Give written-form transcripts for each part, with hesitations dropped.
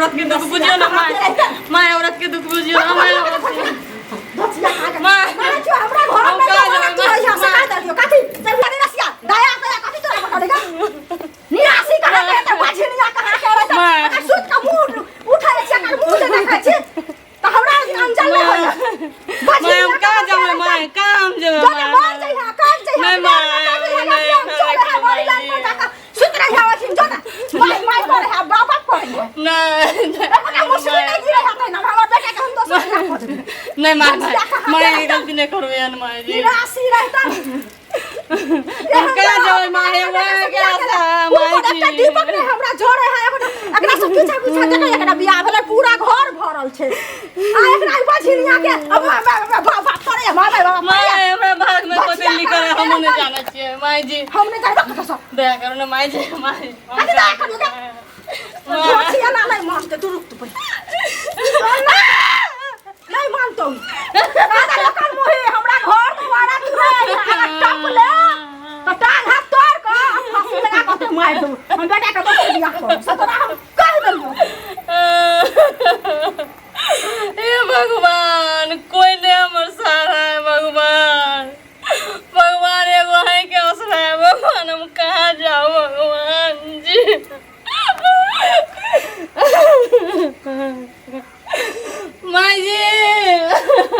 औरत के दुख बुझियो ना माय औरत के दुख बुझियो ना माय औरत माय जो हमरा घर में तो यहाँ से का दियो काठी चल रसिया दया दया काठी तोरा पकड़ेगा निराशी कहां के त बाजी नहीं कहां के रहा था सूत का मुंह उठा ले कर मुंह से देखा छी त हमरा अंजल नहीं होया बाजी हम का जावे माय काम जावे माय मार जाई हां काट जाई नहीं माय सूत रही हवा छिन जो ना माय पर है बाबा पर है नहीं अपना मुश्किल नहीं गिरे हाथ ना हमर बेटा के हम तो सब नहीं माय गलती नहीं करो यार माय जी निराशी रहता हम का जावे माय क्या सा माय जी दीपक ने हमरा जोड़े है एकरा सब पीछा पीछा देखे एकरा बियाह भेले पूरा घर भरल छे आ एकरा बाझिनिया के अब बाबा करे माय हमरा भाग में कोते लिखल है हम नहीं जाना चाहिए माय जी हम नहीं जानता कसम दया करो ना माय जी माय अरे दया करो का जोछिया ना नहीं मानते तू रुक तू पे नहीं मानतो दादा लोकल मोहे हमरा घर तुम्हारा तू है टप ले तो टांग हाथ तोड़ के फांसी लगा के मार दो हम बेटा के तो बियाह करो सतरा हम कह देबो हे भगवान कोई नहीं हमर सहारा है भगवान भगवान एगो है के असरा है भगवान हम कहाँ जाओ भगवान जी माय जी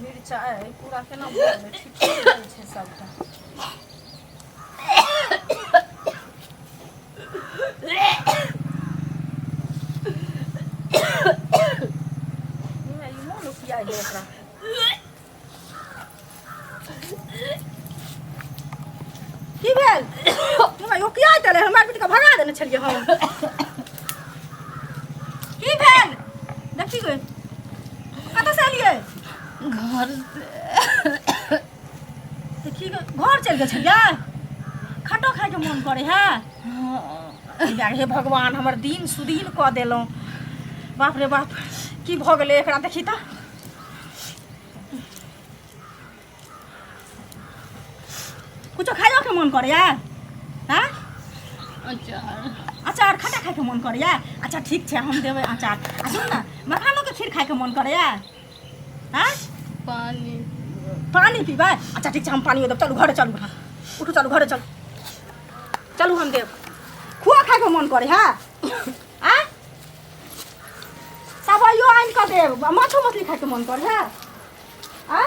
मिर्चा है पूरा केना बोले ठीक छै सबटा की भेल तुम यो किया देले हमर बेटी के भगा देने छलिए हम की भेल देखी गई कतऽ से एलिए घर देखी घर चल गए छलिए खटो खाए के मन करे है हे भगवान हमर दिन सुदीन क देलौ बाप रे बाप की भ गेले एकरा देखी त कुछ खायो के मन करे है हां अचार खट्टा खाए के मन करे है अच्छा ठीक छै हम देबे अचार आ सुन ना मखानो के खीर खाए के मन करे है हां पानी पानी पीबे अच्छा ठीक छै हम पानी देब चलू घरे चलू उठू चलू घरे चलू चलू हम देब खुआ खाए के मन करे है आ सब यो आइन के देब माछो मछली खाए के मन करे है आ